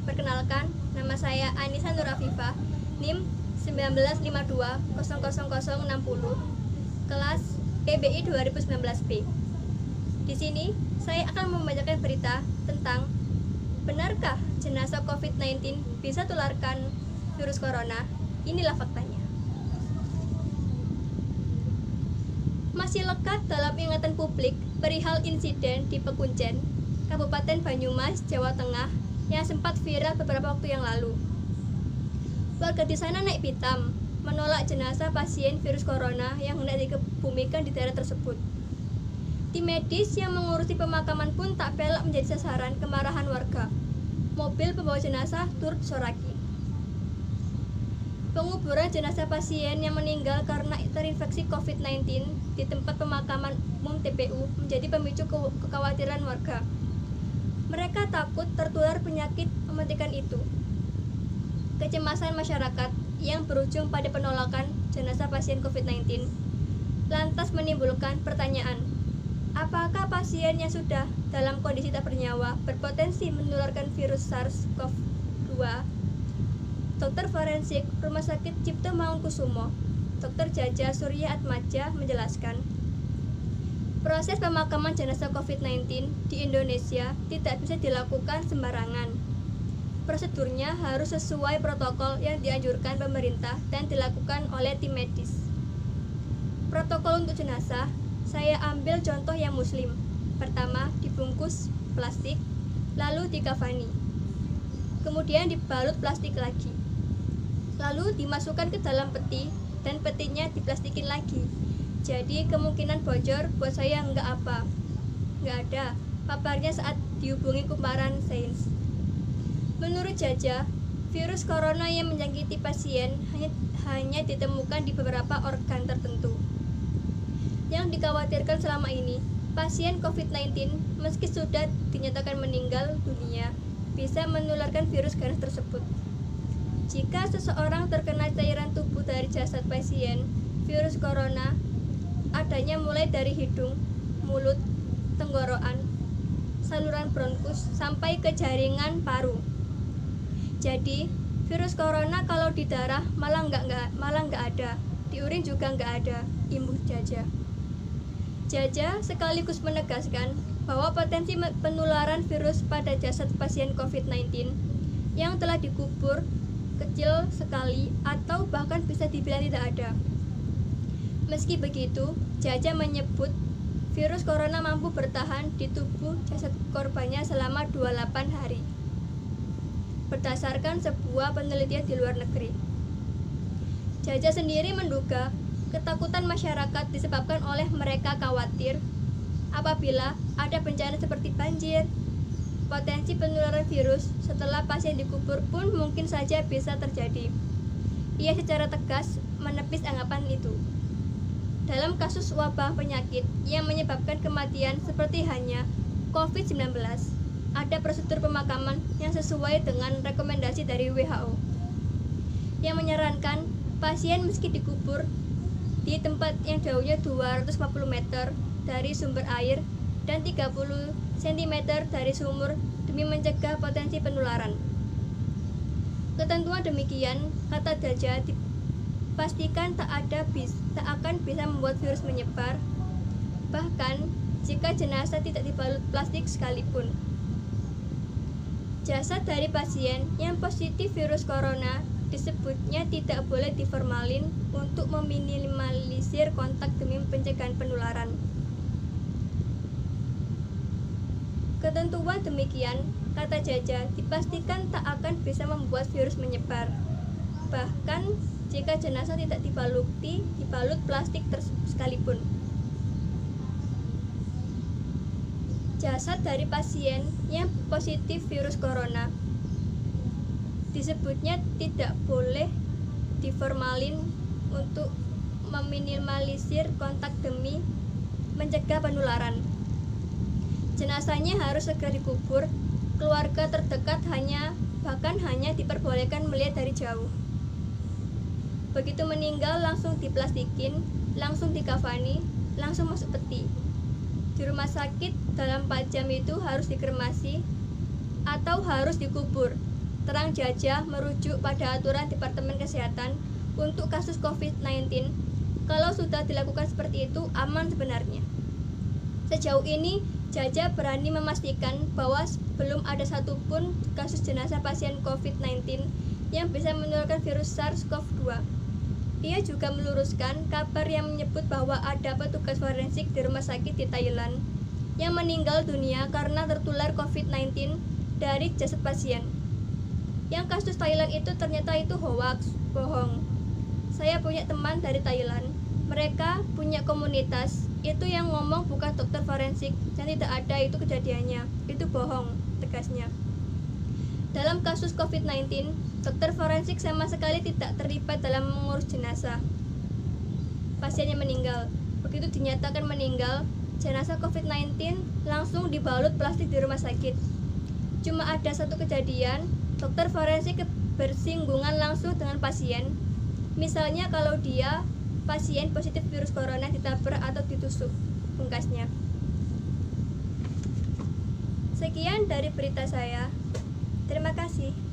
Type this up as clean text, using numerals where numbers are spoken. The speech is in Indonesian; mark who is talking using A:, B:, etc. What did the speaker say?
A: Perkenalkan, nama saya Anissa Nur Afifah, NIM 1952000060, kelas PBI 2019B. Di sini, saya akan membacakan berita tentang benarkah jenazah COVID-19 bisa tularkan virus corona? Inilah faktanya. Masih lekat dalam ingatan publik perihal insiden di Pekuncen, Kabupaten Banyumas, Jawa Tengah yang sempat viral beberapa waktu yang lalu. Warga di sana naik pitam menolak jenazah pasien virus corona yang hendak dikebumikan di daerah tersebut. Tim medis yang mengurusi pemakaman pun tak pelak menjadi sasaran kemarahan warga. Mobil pembawa jenazah turut disoraki. Penguburan jenazah pasien yang meninggal karena terinfeksi COVID-19 di tempat pemakaman umum TPU menjadi pemicu kekhawatiran warga. Mereka takut tertular penyakit mematikan itu. Kecemasan masyarakat yang berujung pada penolakan jenazah pasien COVID-19 lantas menimbulkan pertanyaan, apakah pasien yang sudah dalam kondisi tak bernyawa berpotensi menularkan virus SARS-CoV-2? Dokter forensik Rumah Sakit Cipto Mangunkusumo, Dr. Jaja Surya Atmaja menjelaskan, proses pemakaman jenazah COVID-19 di Indonesia tidak bisa dilakukan sembarangan. Prosedurnya harus sesuai protokol yang dianjurkan pemerintah dan dilakukan oleh tim medis. Protokol untuk jenazah, saya ambil contoh yang muslim. Pertama, dibungkus plastik, lalu dikafani. Kemudian dibalut plastik lagi. Lalu dimasukkan ke dalam peti dan petinya diplastikin lagi. Jadi kemungkinan bocor buat saya nggak ada, paparnya saat dihubungi kumparan sains. Menurut Jaja, virus corona yang menjangkiti pasien hanya ditemukan di beberapa organ tertentu. Yang dikhawatirkan selama ini, pasien COVID-19 meski sudah dinyatakan meninggal dunia, bisa menularkan virus ganas tersebut. Jika seseorang terkena cairan tubuh dari jasad pasien, virus corona adanya mulai dari hidung, mulut, tenggorokan, saluran bronkus, sampai ke jaringan paru. Jadi, virus corona kalau di darah malah nggak ada, di urin juga nggak ada, imbuh Jaja. Jaja sekaligus menegaskan bahwa potensi penularan virus pada jasad pasien COVID-19 yang telah dikubur kecil sekali atau bahkan bisa dibilang tidak ada. Meski begitu, Jaja menyebut virus corona mampu bertahan di tubuh jasad korbannya selama 28 hari. Berdasarkan sebuah penelitian di luar negeri. Jaja sendiri menduga ketakutan masyarakat disebabkan oleh mereka khawatir apabila ada bencana seperti banjir. Potensi penularan virus setelah pasien dikubur pun mungkin saja bisa terjadi. Ia secara tegas menepis anggapan itu. Dalam kasus wabah penyakit yang menyebabkan kematian seperti hanya COVID-19, ada prosedur pemakaman yang sesuai dengan rekomendasi dari WHO yang menyarankan pasien meski dikubur di tempat yang jauhnya 250 meter dari sumber air dan 30 cm dari sumur demi mencegah potensi penularan. Ketentuan demikian, kata Jaja, dipastikan tak akan bisa membuat virus menyebar, bahkan jika jenazah tidak dibalut plastik sekalipun. Jasad dari pasien yang positif virus corona disebutnya tidak boleh diformalin untuk meminimalisir kontak demi pencegahan penularan. Ketentuan demikian, kata Jaja, dipastikan tak akan bisa membuat virus menyebar, bahkan jika jenazah tidak dibalut plastik sekalipun. Jasad dari pasien yang positif virus corona disebutnya tidak boleh diformalin untuk meminimalisir kontak demi mencegah penularan. Jenazahnya harus segera dikubur. Keluarga terdekat bahkan hanya diperbolehkan melihat dari jauh. Begitu meninggal langsung diplastikin, langsung dikafani, langsung masuk peti. Di rumah sakit dalam 4 jam itu harus dikremasi atau harus dikubur. terang jajah merujuk pada aturan Departemen Kesehatan untuk kasus COVID-19. Kalau sudah dilakukan seperti itu, aman sebenarnya. Sejauh ini, Jaja berani memastikan bahwa belum ada satupun kasus jenazah pasien COVID-19 yang bisa menularkan virus SARS-CoV-2. Ia juga meluruskan kabar yang menyebut bahwa ada petugas forensik di rumah sakit di Thailand yang meninggal dunia karena tertular COVID-19 dari jasad pasien. Yang kasus Thailand itu ternyata itu hoax, bohong. Saya punya teman dari Thailand. Mereka punya komunitas, itu yang ngomong bukan dokter forensik, dan tidak ada itu kejadiannya. Itu bohong, tegasnya. Dalam kasus COVID-19, dokter forensik sama sekali tidak terlibat dalam mengurus jenazah pasien yang meninggal. Begitu dinyatakan meninggal, jenazah COVID-19 langsung dibalut plastik di rumah sakit. Cuma ada satu kejadian, dokter forensik bersinggungan langsung dengan pasien. Misalnya kalau dia pasien positif virus corona ditabrak atau ditusuk, pungkasnya. Sekian dari berita saya. Terima kasih.